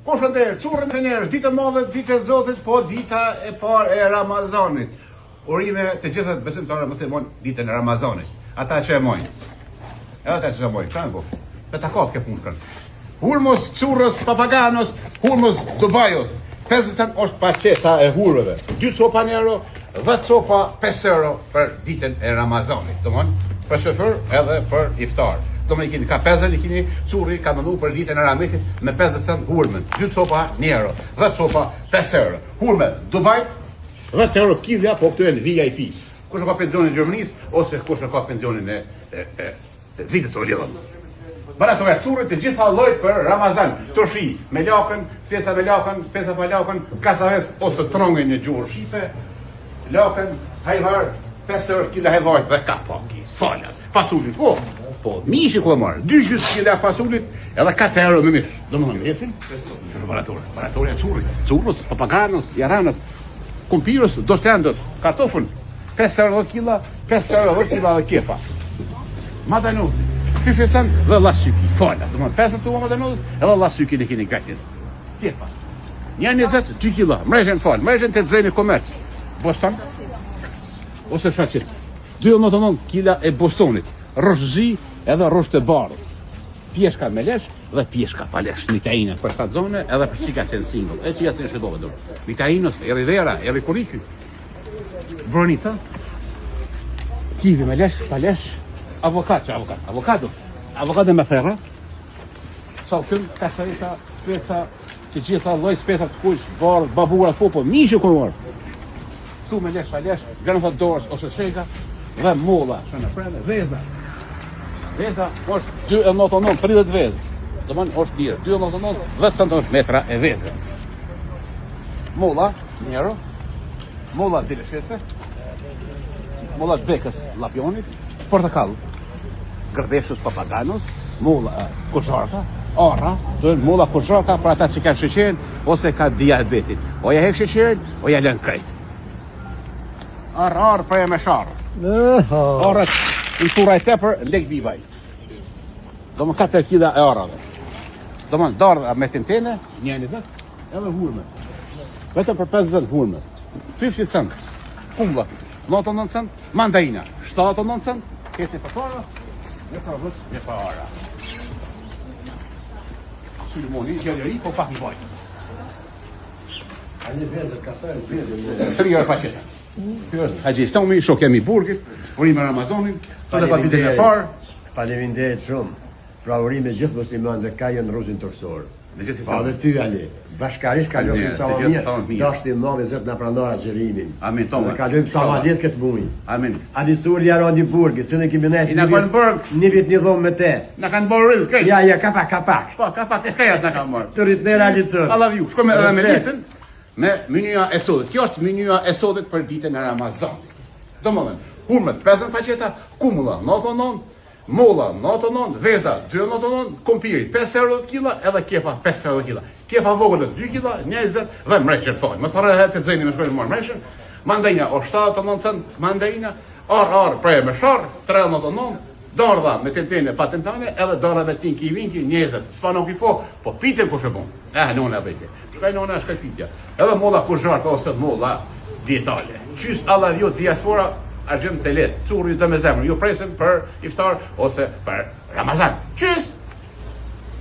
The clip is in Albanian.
Po shënderë, curën të njerë, ditë e madhe, ditë e Zotit, po dita e parë e Ramazanit. Urime të gjithët besimtarë muslimon ditën e Ramazanit. Ata që e mojnë. E ata që e mojnë, kanë po. Me takat ke punë kanë. Hurmos curës papaganos, hurmos Dubajot. 50 është paqeta e hurëve. 2 copa €, 10 copa 5 € për ditën e Ramazanit. Domthon, për shofer edhe për iftar. Domthon ka 50 i keni curri ka mendu për ditën e Ramazanit me 50 cent hurmën. 2 copa €, 10 copa 5 €. Hurme Dubai 10 € kilja, po këtu janë VIP. Kush ka pensionin e Gjermanisë ose kush ka pensionin e Zitës o lidhën. Baratove currit të gjitha llojit për Ramazan. Toshi me lakën, spesa me lakën, spesa pa lakën, kasaves ose trongën e gjuhur shipe. Lakën, hajvar, 5 € kila hajvar dhe kapaki. Falat. Pasulit. Po, mishi ku e marr. 200 kila pasulit edhe 4 € me mish. Domethënë, ecin? Baratore currit. Curros, papaganos, jaranos, kumpirës, dostrandos, kartofën. 5 € kila, 5 € kila dhe kepa. Madanu. Fifesan dhe lasqyki, fala. Domethënë 50 tuva madanus edhe lasqyki në keni gajtis. Kepa. 1.20, 2 kila. Mrejën fal, mrejën të dzeni komerc. Boston ose shaqit. 2.99 kila e Bostonit. Roshzi edhe rosht e bardhë. Pjeshka me lesh dhe pjeshka pa lesh. Nitaina për 7 zone edhe për qika sen single. E që jasë në shëdove dorë. Nitainos, e rivera, e rikuriki. Bronita. Kivi me lesh, pa lesh. Avokado me ferra. Salkën, kasarita, speca, të gjitha lloj speca të kush, bardh, babura, popo, mishi kur mor. Ktu me lesh pa lesh, granata dorës ose shega dhe molla, në prende, veza. Veza është 2.99 30 vezë. Domthon është lirë, 2.99 10 cm e vezës. Molla, €, molla deliciose, molla bekës lapionit, portakall, gërdeshës papaganos, molla kozharka, ara, molla kozharka për ata që kanë sheqerin ose ka diabetin. O ja hek sheqerin, o ja lën krejt. Ar për e me sharë. Arët në tura e tepër, lek bivaj. Domthon 4 kila e arave. Domthon dardha me tentene, 1.20 edhe hurme. Vetëm për 50 hurme. 50 cent. Kumlla, 99 cent, mandarina, 79 cent, kesi për para, me pravës, me para. Sulimoni, gjelëri, po pak një bajtë. A një vezër, kasarë, vezër. 3 € paqeta. Haxhi Istomi, shokemi burgit, urime Ramazanin, sot e pa ditën e parë. Faleminderit shumë. Pra urime gjithë muslimanët që ka jenë rrugën toksor. Pa dhe ty Ali, bashkarisht kalojmë sa më mirë. Dashni madh Zot na pranora xherimin. Amin tomë. Ne kalojmë sa më lehtë këtë muaj. Amin. Ali Suri Arani burgit, se ne kemi ne. Na kanë burg. Një vit një dhomë me te. Na kanë bërë rizk. Ja, kapak. Po, kapak, s'ka na kanë marrë. Të ritner Ali Suri. Allah ju, shkojmë me listën me menua e sotit. Kjo është menua e sotit për ditën e Ramazanit. Domethënë, hurmet 50 paqeta, kumulla 99, molla 99, veza 2.99, kumpiri 5 € kila edhe kepa 5 € kila. Kepa vogël 2 kila, 20 dhe mreqën fal. Më thorë të zëni me shkojnë marr mreqën. Mandarina o 79 cent, mandarina, ar prej me shar, 3.99, dardha me tentene pa tentane edhe dardha me tinki vinki 20. Spanoki po pite kush e bon. Nona vete. Shkaj nona, shkaj pitja. Edhe molla kozharka ose molla dietale. Qys Allah ju diaspora argjem të letë, curri të me zemrë, ju presim për iftar ose për Ramazan. Qys!